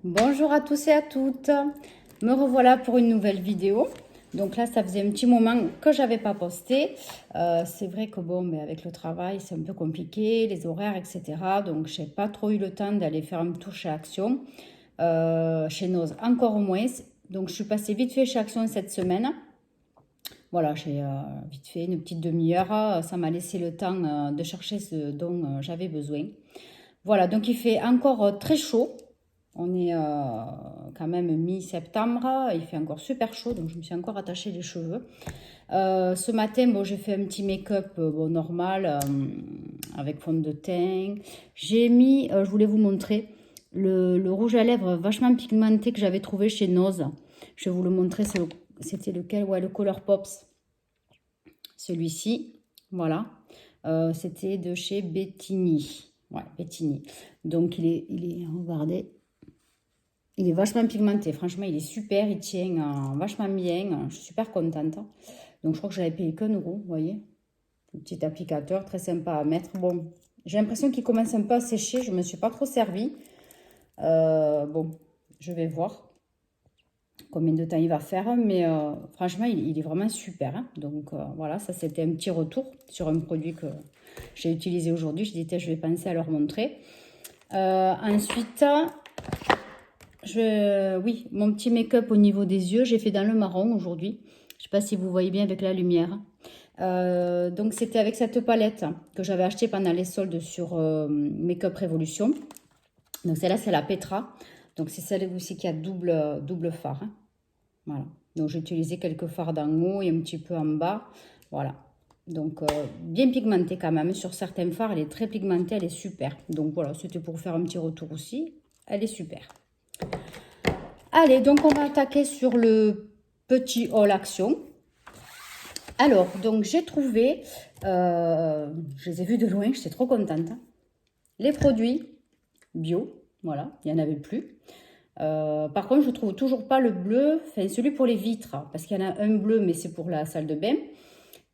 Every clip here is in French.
Bonjour à tous et à toutes, me revoilà pour une nouvelle vidéo. Donc là, ça faisait un petit moment que j'avais pas posté. C'est vrai que bon, mais avec le travail, c'est un peu compliqué, les horaires, etc. Donc j'ai pas trop eu le temps d'aller faire un tour chez Action. Chez Noz, encore moins. Donc je suis passée vite fait chez Action cette semaine. Voilà, j'ai vite fait une petite demi-heure. Ça m'a laissé le temps de chercher ce dont j'avais besoin. Voilà, donc il fait encore très chaud. On est quand même mi-septembre, il fait encore super chaud, donc je me suis encore attaché les cheveux. Ce matin, bon, j'ai fait un petit make-up bon, normal, avec fond de teint. J'ai mis, je voulais vous montrer, le rouge à lèvres vachement pigmenté que j'avais trouvé chez Noz. Je vais vous le montrer, c'était lequel? Ouais, le Color Pops. Celui-ci, voilà. C'était de chez Bettini. Ouais, Bettini. Donc, regardez, il est vachement pigmenté. Franchement, il est super. Il tient vachement bien. Je suis super contente. Donc, je crois que j'avais payé qu'1 euro, vous voyez. Un petit applicateur, très sympa à mettre. Bon, j'ai l'impression qu'il commence un peu à sécher. Je ne me suis pas trop servi. Bon, je vais voir combien de temps il va faire. Mais franchement, il est vraiment super. Hein. Donc, voilà, ça, c'était un petit retour sur un produit que j'ai utilisé aujourd'hui. Je disais, je vais penser à leur montrer. Ensuite... oui, mon petit make-up au niveau des yeux, j'ai fait dans le marron aujourd'hui. Je ne sais pas si vous voyez bien avec la lumière. Donc c'était avec cette palette que j'avais achetée pendant les soldes sur Make-up Révolution. Donc celle-là, c'est la Petra. Donc c'est celle aussi qui a double fard. Hein. Voilà. Donc j'ai utilisé quelques fards d'en haut et un petit peu en bas. Voilà. Donc bien pigmentée quand même. Sur certains fards, elle est très pigmentée, elle est super. Donc voilà, c'était pour faire un petit retour aussi. Elle est super. Allez, donc on va attaquer sur le petit haul action. Alors, donc j'ai trouvé, je les ai vus de loin, j'étais trop contente. Les produits bio, voilà, il n'y en avait plus. Par contre, je ne trouve toujours pas le bleu, enfin celui pour les vitres, parce qu'il y en a un bleu, mais c'est pour la salle de bain.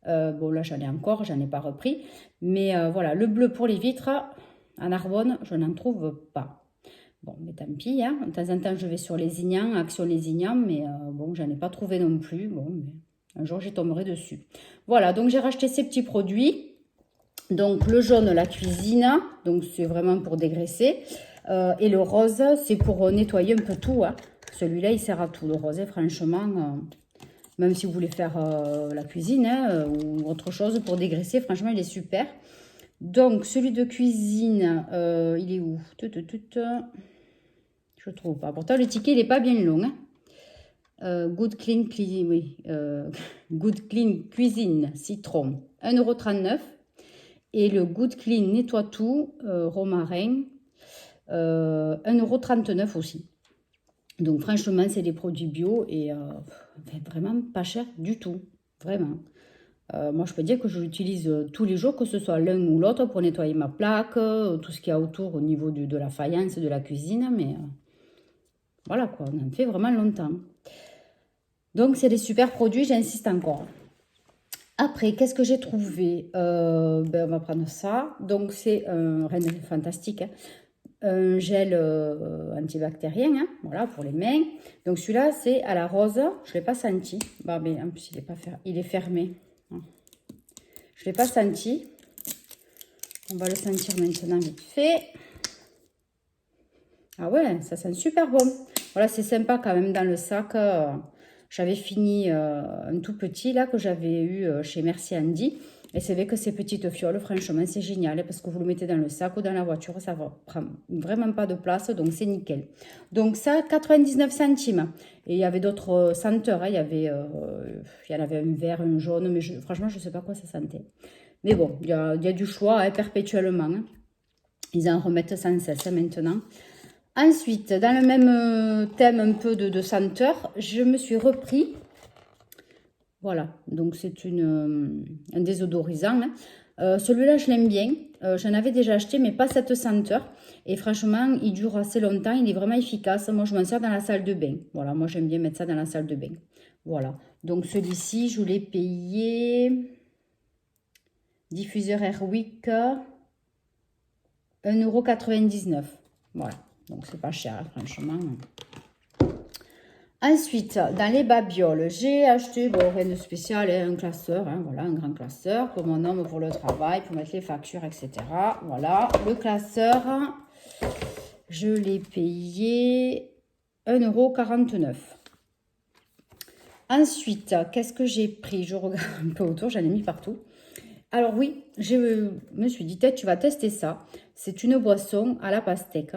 Bon, là, j'en ai encore, j'en ai pas repris. Mais voilà, le bleu pour les vitres, en Arbonne, je n'en trouve pas. Bon, mais tant pis, hein. De temps en temps, je vais sur Lézignan, Action Lézignan, mais bon, j'en ai pas trouvé non plus. Bon, mais un jour, j'y tomberai dessus. Voilà, donc j'ai racheté ces petits produits. Donc, le jaune, la cuisine, donc c'est vraiment pour dégraisser. Et le rose, c'est pour nettoyer un peu tout. Hein. Celui-là, il sert à tout, le rose, franchement. Même si vous voulez faire la cuisine hein, ou autre chose pour dégraisser, franchement, il est super. Donc, celui de cuisine, il est où? Je trouve pas. Pourtant, le ticket, il n'est pas bien long. Hein. Good Clean, oui. Good Clean Cuisine Citron, 1,39 €. Et le Good Clean Nettoie Tout, romarin, 1,39 € aussi. Donc, franchement, c'est des produits bio et vraiment pas cher du tout. Vraiment. Moi, je peux dire que je l'utilise tous les jours, que ce soit l'un ou l'autre, pour nettoyer ma plaque, tout ce qu'il y a autour au niveau de la faïence, de la cuisine. Mais voilà quoi, on en fait vraiment longtemps. Donc, c'est des super produits, j'insiste encore. Après, qu'est-ce que j'ai trouvé On va prendre ça. Donc, c'est rien de fantastique. Hein. Un gel antibactérien, hein, voilà, pour les mains. Donc, celui-là, c'est à la rose. Je ne l'ai pas senti. Bah, mais en plus, il est fermé. Je ne l'ai pas senti. On va le sentir maintenant vite fait. Ah ouais, ça sent super bon. Voilà, c'est sympa quand même dans le sac. J'avais fini un tout petit là que j'avais eu chez Merci Andy. Et c'est vrai que ces petites fioles, franchement, c'est génial parce que vous le mettez dans le sac ou dans la voiture, ça ne prend vraiment pas de place, donc c'est nickel. Donc ça, 99 centimes. Et il y avait d'autres senteurs, hein. Il y en avait un vert, un jaune, mais franchement, je ne sais pas quoi ça sentait. Mais bon, il y a du choix hein, perpétuellement. Hein. Ils en remettent sans cesse hein, maintenant. Ensuite, dans le même thème un peu de senteur, je me suis repris, voilà, donc c'est un désodorisant. Hein. Celui-là, je l'aime bien. J'en avais déjà acheté, mais pas cette senteur. Et franchement, il dure assez longtemps, il est vraiment efficace. Moi, je m'en sers dans la salle de bain. Voilà, moi, j'aime bien mettre ça dans la salle de bain. Voilà, donc celui-ci, je l'ai payé... Diffuseur Airwick, 1,99 €. Voilà. Donc, c'est pas cher, hein, franchement. Ensuite, dans les babioles, j'ai acheté, bon, rien de spécial, hein, un classeur, hein, voilà, un grand classeur pour mon homme, pour le travail, pour mettre les factures, etc. Voilà, le classeur, je l'ai payé 1,49 €. Ensuite, qu'est-ce que j'ai pris? Je regarde un peu autour, j'en ai mis partout. Alors oui, je me suis dit, tu vas tester ça. C'est une boisson à la pastèque.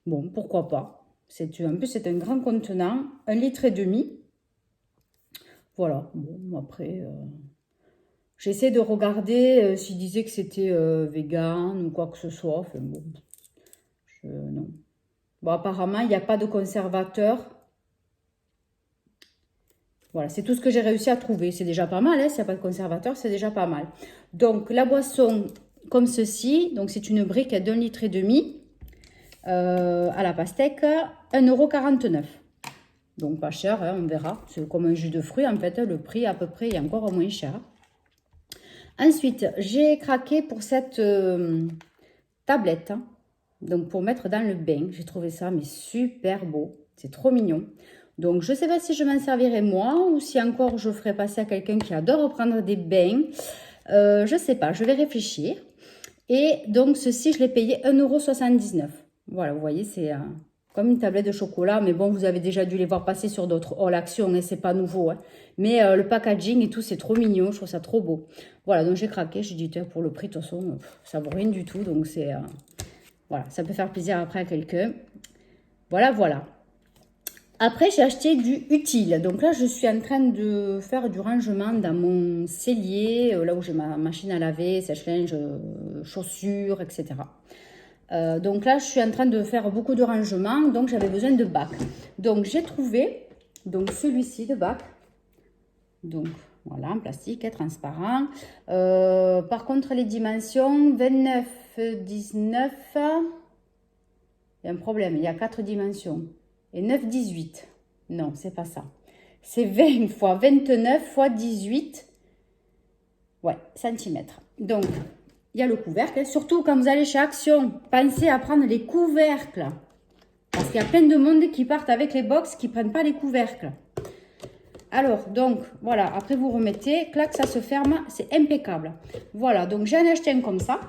Bon, pourquoi pas. En plus, c'est un grand contenant, 1,5 litre. Voilà, bon, après, j'essaie de regarder s'il disait que c'était vegan ou quoi que ce soit. Enfin, bon, non. Bon, apparemment, il n'y a pas de conservateur. Voilà, c'est tout ce que j'ai réussi à trouver. C'est déjà pas mal, hein, s'il n'y a pas de conservateur, c'est déjà pas mal. Donc, la boisson comme ceci, donc c'est une brique d'1,5 litre à la pastèque, 1,49 €. Donc, pas cher, hein, on verra. C'est comme un jus de fruits, en fait, le prix à peu près est encore moins cher. Ensuite, j'ai craqué pour cette tablette, hein, donc pour mettre dans le bain. J'ai trouvé ça, mais super beau. C'est trop mignon. Donc, je ne sais pas si je m'en servirai moi ou si encore je ferai passer à quelqu'un qui adore prendre des bains. Je ne sais pas, je vais réfléchir. Et donc, ceci, je l'ai payé 1,79 €. Voilà, vous voyez, c'est comme une tablette de chocolat. Mais bon, vous avez déjà dû les voir passer sur d'autres All Action, et c'est pas nouveau. Hein. Mais le packaging et tout, c'est trop mignon. Je trouve ça trop beau. Voilà, donc j'ai craqué. J'ai dit, pour le prix, de toute façon, ça vaut rien du tout. Donc, c'est... voilà, ça peut faire plaisir après à quelqu'un. Voilà, voilà. Après, j'ai acheté du utile. Donc là, je suis en train de faire du rangement dans mon cellier, là où j'ai ma machine à laver, sèche-linge, chaussures, etc. Donc là, je suis en train de faire beaucoup de rangement, donc j'avais besoin de bacs. Donc j'ai trouvé donc celui-ci de bac. Donc voilà, en plastique, hein, transparent. Par contre, les dimensions 29, 19, il y a un problème, il y a 4 dimensions. Et 9, 18. Non, c'est pas ça. C'est 20 x 29 x 18. Ouais, centimètres. Donc, il y a le couvercle. Surtout quand vous allez chez Action, pensez à prendre les couvercles. Parce qu'il y a plein de monde qui partent avec les box qui ne prennent pas les couvercles. Alors, donc, voilà. Après, vous remettez. Clac, ça se ferme. C'est impeccable. Voilà, donc j'en ai acheté un comme ça.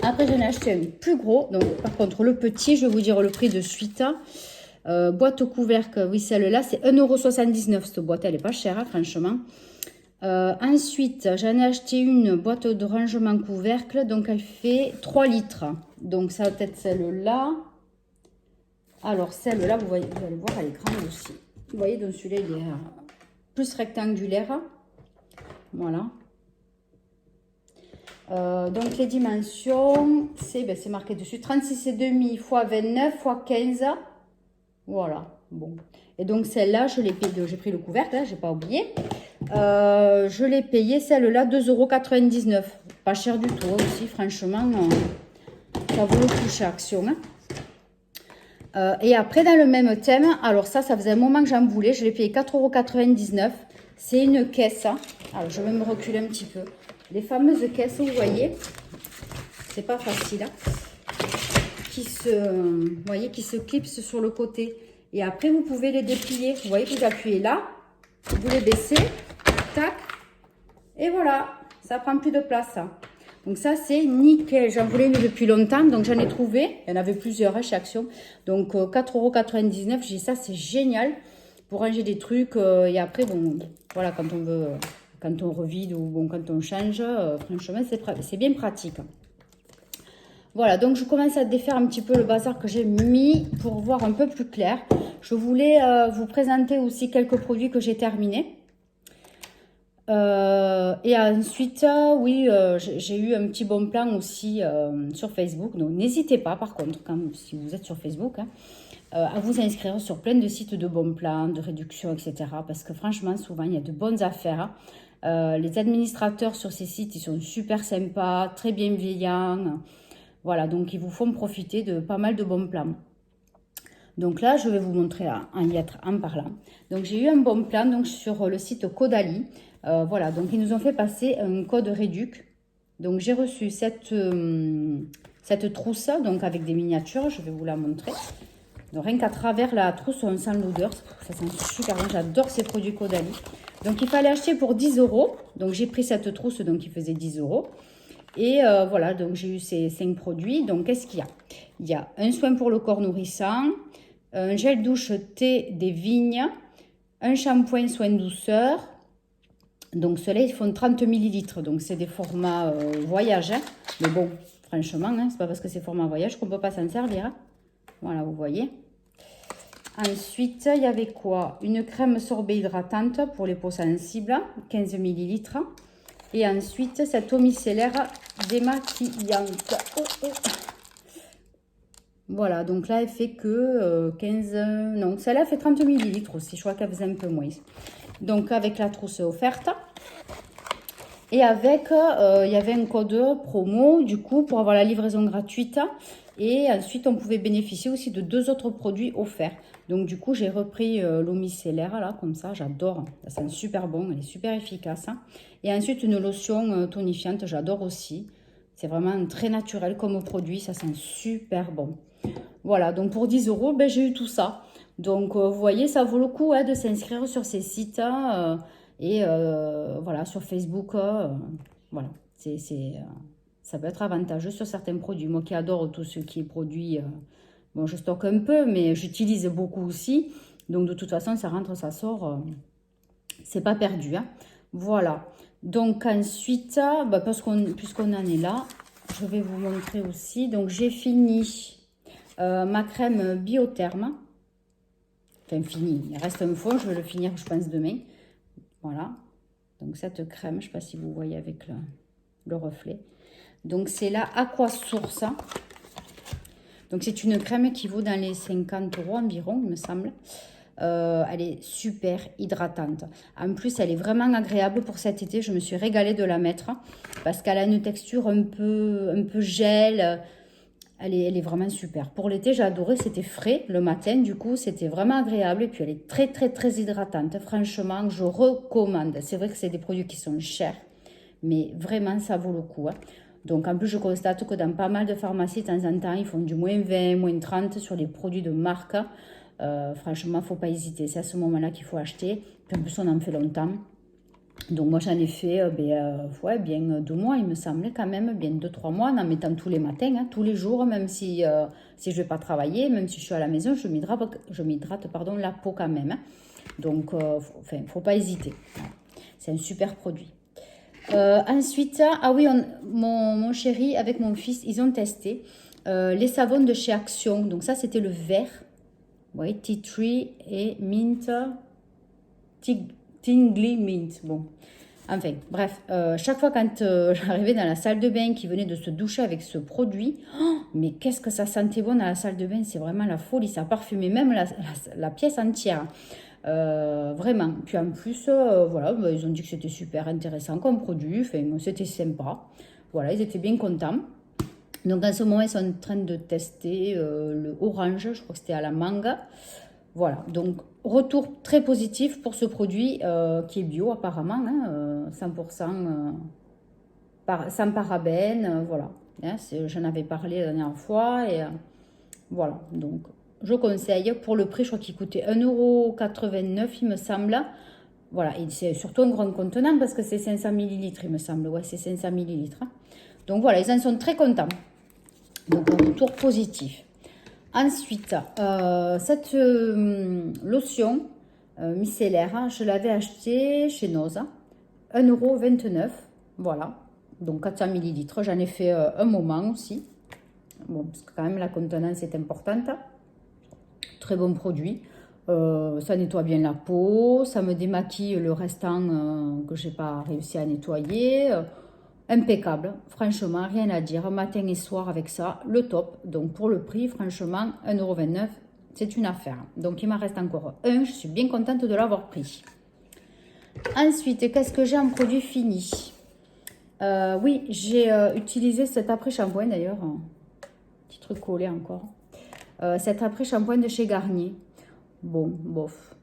Après, j'en ai acheté un plus gros. Donc, par contre, le petit, je vais vous dire le prix de suite. Boîte au couvercle, oui, celle-là, c'est 1,79 €. Cette boîte, elle n'est pas chère, hein, franchement. Ensuite, j'en ai acheté une boîte de rangement couvercle. Donc, elle fait 3 litres. Donc, ça va être celle-là. Alors, celle-là, vous allez voir, elle est grande aussi. Vous voyez, donc celui-là, il est plus rectangulaire. Voilà. Donc, les dimensions, c'est marqué dessus. 36,5 x 29 x 15. Voilà, bon. Et donc, celle-là, je l'ai payée. J'ai pris le couvercle, hein, je n'ai pas oublié. Je l'ai payée, celle-là, 2,99 €. Pas cher du tout, aussi, franchement. Ça vaut le coup chez Action. Hein. Et après, dans le même thème, alors ça faisait un moment que j'en voulais. Je l'ai payé 4,99 €. C'est une caisse. Hein. Alors, je vais me reculer un petit peu. Les fameuses caisses, vous voyez, c'est pas facile. Hein. Vous voyez, qui se clipsent sur le côté. Et après, vous pouvez les déplier. Vous voyez, vous appuyez là, vous les baissez, tac, et voilà, ça prend plus de place. Ça. Donc ça, c'est nickel. J'en voulais une depuis longtemps, donc j'en ai trouvé. Il y en avait plusieurs hein, chez Action. Donc 4,99 €, j'ai dit ça, c'est génial pour ranger des trucs. Et après, bon, voilà, quand on veut, quand on revide ou bon, quand on change, franchement, c'est bien pratique. Voilà, donc je commence à défaire un petit peu le bazar que j'ai mis pour voir un peu plus clair. Je voulais vous présenter aussi quelques produits que j'ai terminés. Et ensuite, oui, j'ai eu un petit bon plan aussi sur Facebook. Donc, n'hésitez pas, par contre, si vous êtes sur Facebook, hein, à vous inscrire sur plein de sites de bons plans, de réduction, etc. Parce que franchement, souvent, il y a de bonnes affaires. Les administrateurs sur ces sites, ils sont super sympas, très bienveillants. Voilà, donc ils vous font profiter de pas mal de bons plans. Donc là, je vais vous montrer en parlant. Donc j'ai eu un bon plan donc, sur le site Caudalie. Voilà, donc ils nous ont fait passer un code réduc. Donc j'ai reçu cette cette trousse, donc avec des miniatures, je vais vous la montrer. Donc rien qu'à travers la trousse, on sent l'odeur, ça sent super bon, j'adore ces produits Caudalie. Donc il fallait acheter pour 10 euros, donc j'ai pris cette trousse, donc il faisait 10 euros. Et voilà, donc j'ai eu ces 5 produits. Donc qu'est-ce qu'il y a? Il y a un soin pour le corps nourrissant, un gel douche thé des vignes, un shampoing soin douceur. Donc ceux-là, ils font 30 millilitres, donc c'est des formats voyage. Hein. Mais bon, franchement, hein, c'est pas parce que c'est format voyage qu'on ne peut pas s'en servir. Hein. Voilà, vous voyez. Ensuite, il y avait quoi? Une crème sorbet hydratante pour les peaux sensibles, 15 millilitres. Et ensuite, cette eau micellaire démaquillante. Oh, oh. Voilà, donc là, elle fait que 15... non, celle-là fait 30 millilitres aussi. Je crois qu'elle faisait un peu moins. Donc, avec la trousse offerte. Et avec, il y avait un code promo, du coup, pour avoir la livraison gratuite. Et ensuite, on pouvait bénéficier aussi de 2 autres produits offerts. Donc, du coup, j'ai repris l'eau micellaire, là, comme ça. J'adore. Ça sent super bon. Elle est super efficace. Hein. Et ensuite, une lotion tonifiante. J'adore aussi. C'est vraiment très naturel comme produit. Ça sent super bon. Voilà. Donc, pour 10 euros, ben, j'ai eu tout ça. Donc, vous voyez, ça vaut le coup de s'inscrire sur ces sites. Et voilà, sur Facebook. Voilà. Ça peut être avantageux sur certains produits. Moi qui adore tout ce qui est produit, bon, je stocke un peu, mais j'utilise beaucoup aussi. Donc, de toute façon, ça rentre, ça sort. C'est pas perdu. Hein. Voilà. Donc, ensuite, bah, puisqu'on en est là, je vais vous montrer aussi. Donc, j'ai fini ma crème Biotherme. Enfin, fini. Il reste un fond. Je vais le finir, je pense, demain. Voilà. Donc, cette crème, je ne sais pas si vous voyez avec le reflet. Donc, c'est la Aqua Source. Donc, c'est une crème qui vaut dans les 50 euros environ, il me semble. Elle est super hydratante. En plus, elle est vraiment agréable pour cet été. Je me suis régalée de la mettre parce qu'elle a une texture un peu gel. Elle est vraiment super. Pour l'été, j'ai adoré. C'était frais le matin. Du coup, c'était vraiment agréable. Et puis, elle est très, très, très hydratante. Franchement, je recommande. C'est vrai que c'est des produits qui sont chers. Mais vraiment, ça vaut le coup. Hein. Donc, en plus, je constate que dans pas mal de pharmacies, de temps en temps, ils font du moins 20, moins 30 sur les produits de marque. Franchement, il ne faut pas hésiter. C'est à ce moment-là qu'il faut acheter. Puis, en plus, on en fait longtemps. Donc, moi, j'en ai fait ouais, bien 2 mois, il me semblait quand même. Bien 2-3 mois, en mettant tous les matins, hein, tous les jours, même si je ne vais pas travailler, même si je suis à la maison, je m'hydrate la peau quand même. Hein. Donc, il ne faut pas hésiter. C'est un super produit. Ensuite, ah oui, mon chéri avec mon fils, ils ont testé les savons de chez Action. Donc ça, c'était le vert. Oui, Tea Tree et Mint. Tingly Mint. Bon, enfin, bref. Chaque fois quand j'arrivais dans la salle de bain, qui venait de se doucher avec ce produit, oh, mais qu'est-ce que ça sentait bon dans la salle de bain. C'est vraiment la folie. Ça parfumait même la pièce entière. Vraiment. Puis en plus, voilà, bah, ils ont dit que c'était super intéressant comme produit. Enfin, c'était sympa. Voilà, ils étaient bien contents. Donc en ce moment, ils sont en train de tester le orange. Je crois que c'était à la mangue. Voilà. Donc retour très positif pour ce produit qui est bio apparemment. Hein, 100% sans parabènes. Voilà. Hein, j'en avais parlé la dernière fois. Et voilà. Donc je conseille. Pour le prix, je crois qu'il coûtait 1,89 €, il me semble. Voilà, et c'est surtout un grand contenant parce que c'est 500 millilitres, il me semble. Ouais, c'est 500 millilitres. Donc voilà, ils en sont très contents. Donc un retour positif. Ensuite, cette lotion micellaire, je l'avais achetée chez Noza. 1,29 €. Voilà, donc 400 millilitres. J'en ai fait un moment aussi. Bon, parce que quand même la contenance est importante. Très bon produit. Ça nettoie bien la peau. Ça me démaquille le restant que je n'ai pas réussi à nettoyer. Impeccable. Franchement, rien à dire. Matin et soir avec ça, le top. Donc pour le prix, franchement, 1,29 €, c'est une affaire. Donc il m'en reste encore un. Je suis bien contente de l'avoir pris. Ensuite, qu'est-ce que j'ai en produit fini? Oui, j'ai utilisé cet après-shampoing d'ailleurs. Petit truc collé encore. Cet après-shampoing de chez Garnier. Bon, bof.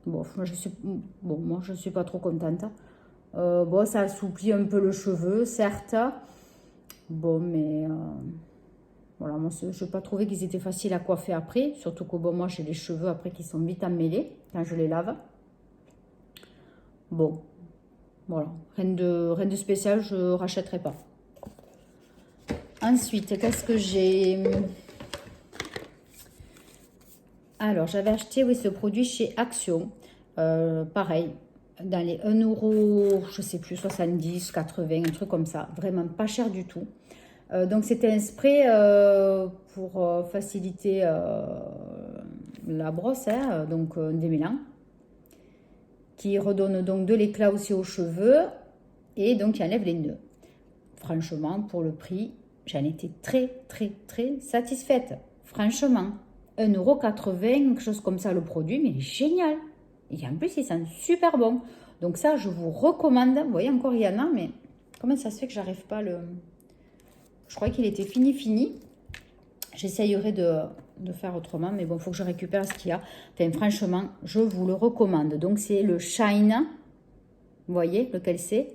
Bof, moi je suis pas trop contente. Bon, ça assouplit un peu le cheveu, certes. Bon, mais Voilà, moi, je n'ai pas trouvé qu'ils étaient faciles à coiffer après. Surtout que bon, moi, j'ai les cheveux après qui sont vite emmêlés quand je les lave. Bon, voilà. Rien de spécial, je ne rachèterai pas. Ensuite, qu'est-ce que j'ai? Alors, j'avais acheté, oui, ce produit chez Action. Pareil, dans les 1 euro, je sais plus, 70, 80, un truc comme ça. Vraiment pas cher du tout. Donc, c'était un spray pour faciliter la brosse, hein, donc démêlant, qui redonne donc de l'éclat aussi aux cheveux et donc qui enlève les nœuds. Franchement, pour le prix, j'en étais très satisfaite. Franchement, 1,80 €, quelque chose comme ça le produit, mais il est génial. Et en plus, il sent super bon. Donc ça, je vous recommande. Vous voyez, encore il y en a, mais comment ça se fait que j'arrive pas à le... Je croyais qu'il était fini. J'essayerai de faire autrement, mais bon, il faut que je récupère ce qu'il y a. Enfin, franchement, je vous le recommande. Donc, c'est le Shine. Vous voyez lequel c'est?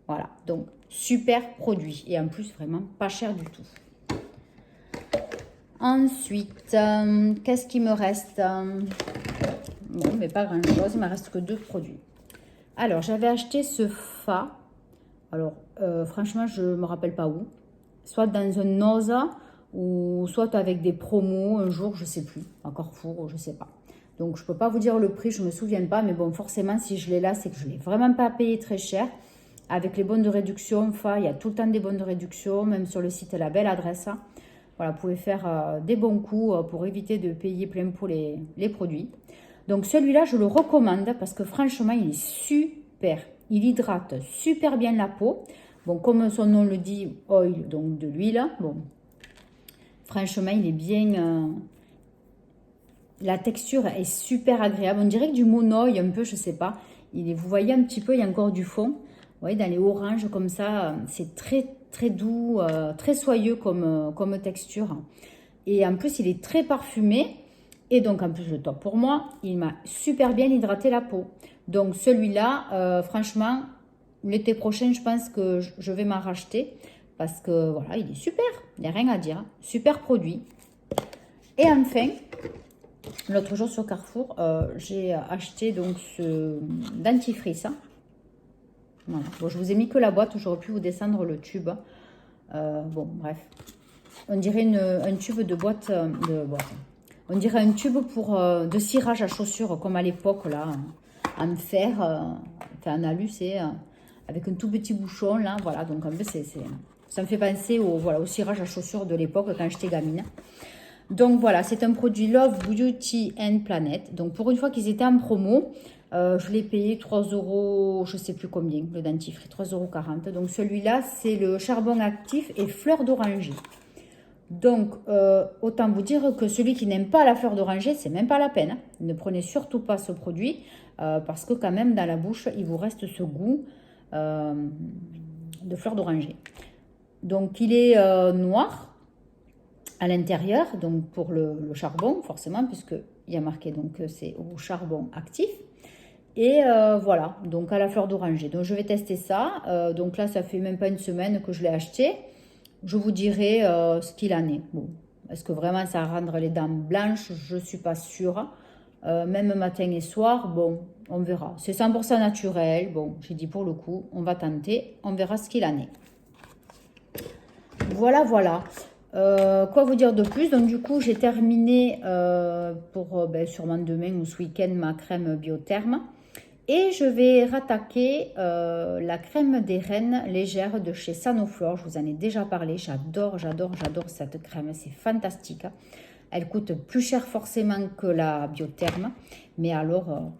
Voilà, donc super produit. Et en plus, vraiment pas cher du tout. Ensuite, qu'est-ce qui me reste? Bon, mais pas grand-chose. Il ne me reste que 2 produits. Alors, j'avais acheté ce Fa. Alors, franchement, je ne me rappelle pas où. Soit dans un Noza ou soit avec des promos un jour, je ne sais plus. À Carrefour, je ne sais pas. Donc, je ne peux pas vous dire le prix, je ne me souviens pas. Mais bon, forcément, si je l'ai là, c'est que je ne l'ai vraiment pas payé très cher. Avec les bons de réduction, Fa, il y a tout le temps des bons de réduction. Même sur le site, la belle adresse. Voilà, vous pouvez faire des bons coups pour éviter de payer plein pot les produits. Donc, celui-là, je le recommande parce que franchement, il est super. Il hydrate super bien la peau. Bon, comme son nom le dit, oil, donc de l'huile. Bon, franchement, il est bien... la texture est super agréable. On dirait que du monoï un peu, je sais pas. Vous voyez un petit peu, il y a encore du fond. Vous voyez, dans les oranges comme ça, c'est très doux, très soyeux comme texture. Et en plus, il est très parfumé. Et donc, en plus, le top pour moi, il m'a super bien hydraté la peau. Donc, celui-là, franchement... L'été prochain, je pense que je vais m'en racheter parce que voilà, il est super. Il n'y a rien à dire. Super produit. Et enfin, l'autre jour sur Carrefour, j'ai acheté donc ce dentifrice. Voilà. Bon, je vous ai mis que la boîte. J'aurais pu vous descendre le tube. Bon, bref. On dirait un tube de boîte. On dirait un tube de cirage à chaussures comme à l'époque, là, en fer, enfin en alu, c'est... avec un tout petit bouchon là, voilà, donc un peu ça me fait penser au cirage à chaussures de l'époque quand j'étais gamine. Donc voilà, c'est un produit Love Beauty and Planet. Donc pour une fois qu'ils étaient en promo, je l'ai payé 3 €, je sais plus combien, le dentifrice, 3,40 €. Donc celui-là, c'est le charbon actif et fleur d'oranger. Donc, autant vous dire que celui qui n'aime pas la fleur d'oranger, c'est même pas la peine. Ne prenez surtout pas ce produit parce que quand même dans la bouche, il vous reste ce goût de fleur d'oranger. Donc, il est noir à l'intérieur, donc pour le charbon, forcément, puisqu'il y a marqué donc c'est au charbon actif. Et voilà, donc à la fleur d'oranger. Donc, je vais tester ça. Donc là, ça fait même pas une semaine que je l'ai acheté. Je vous dirai ce qu'il en est. Bon, est-ce que vraiment ça va rendre les dents blanches? Je ne suis pas sûre. Même matin et soir, bon, on verra. C'est 100% naturel. Bon, j'ai dit pour le coup, on va tenter. On verra ce qu'il en est. Voilà, voilà. Quoi vous dire de plus? Donc du coup, j'ai terminé pour sûrement demain ou ce week-end ma crème Biotherme. Et je vais rattaquer la crème des reines légère de chez Sanoflore. Je vous en ai déjà parlé. J'adore cette crème. C'est fantastique. Elle coûte plus cher forcément que la Biotherme. Mais alors,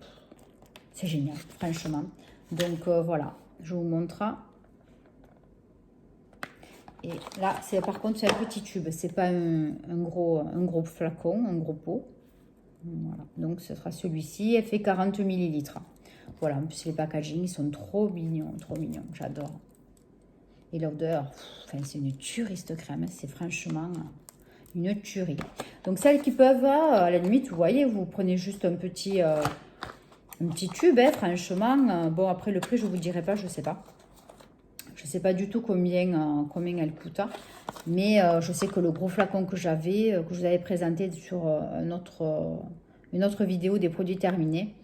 c'est génial, franchement. Donc voilà, je vous montre. Et là, par contre, c'est un petit tube. C'est pas un gros flacon, un gros pot. Voilà, donc ce sera celui-ci. Elle fait 40 ml. Voilà, en plus les packaging, ils sont trop mignons, j'adore. Et l'odeur, enfin, c'est une tuerie cette crème, c'est franchement une tuerie. Donc celles qui peuvent, à la limite, vous voyez, vous prenez juste un petit tube, hein, franchement. Bon, après le prix, je vous dirai pas, je sais pas. Je Je ne sais pas du tout combien elle coûte. Mais je sais que le gros flacon que j'avais, que je vous avais présenté sur une autre vidéo des produits terminés,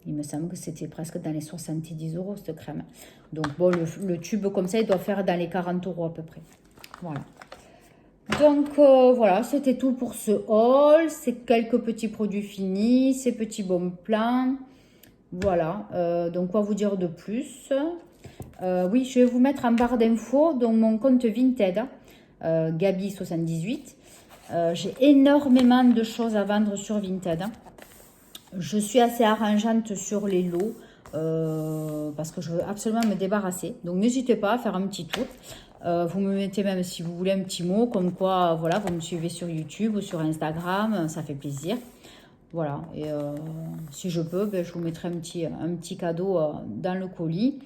il me semble que c'était presque dans les 70 € cette crème. Donc bon, le tube comme ça, il doit faire dans les 40 € à peu près. Voilà. Donc voilà, c'était tout pour ce haul. C'est quelques petits produits finis, ces petits bons plans. Voilà, donc quoi vous dire de plus? Oui, je vais vous mettre en barre d'infos donc mon compte Vinted, Gabi78. J'ai énormément de choses à vendre sur Vinted. Je suis assez arrangeante sur les lots parce que je veux absolument me débarrasser. Donc n'hésitez pas à faire un petit tour. Vous me mettez même si vous voulez un petit mot comme quoi voilà, vous me suivez sur YouTube ou sur Instagram, ça fait plaisir. Voilà, et si je peux, ben, je vous mettrai un petit cadeau dans le colis.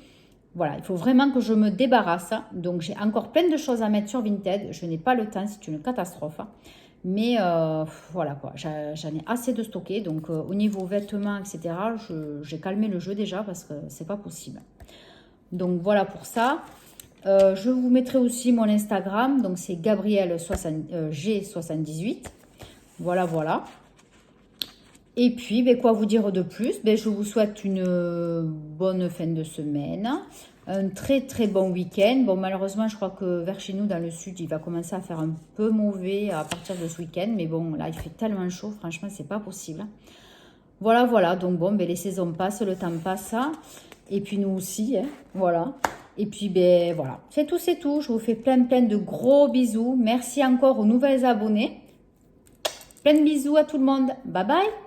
Voilà, il faut vraiment que je me débarrasse. Donc, j'ai encore plein de choses à mettre sur Vinted. Je n'ai pas le temps, c'est une catastrophe. Mais voilà quoi, j'en ai assez de stocker. Donc, au niveau vêtements, etc., j'ai calmé le jeu déjà parce que c'est pas possible. Donc, voilà pour ça. Je vous mettrai aussi mon Instagram. Donc, c'est Gabrielle G78. Voilà, voilà. Et puis, ben, quoi vous dire de plus? Ben, je vous souhaite une bonne fin de semaine, un très très bon week-end. Bon, malheureusement, je crois que vers chez nous, dans le sud, il va commencer à faire un peu mauvais à partir de ce week-end. Mais bon, là, il fait tellement chaud, franchement, c'est pas possible. Voilà, voilà. Donc bon, ben, les saisons passent, le temps passe. Et puis nous aussi, hein, voilà. Et puis, ben voilà. C'est tout, c'est tout. Je vous fais plein de gros bisous. Merci encore aux nouvelles abonnés. Plein de bisous à tout le monde. Bye bye.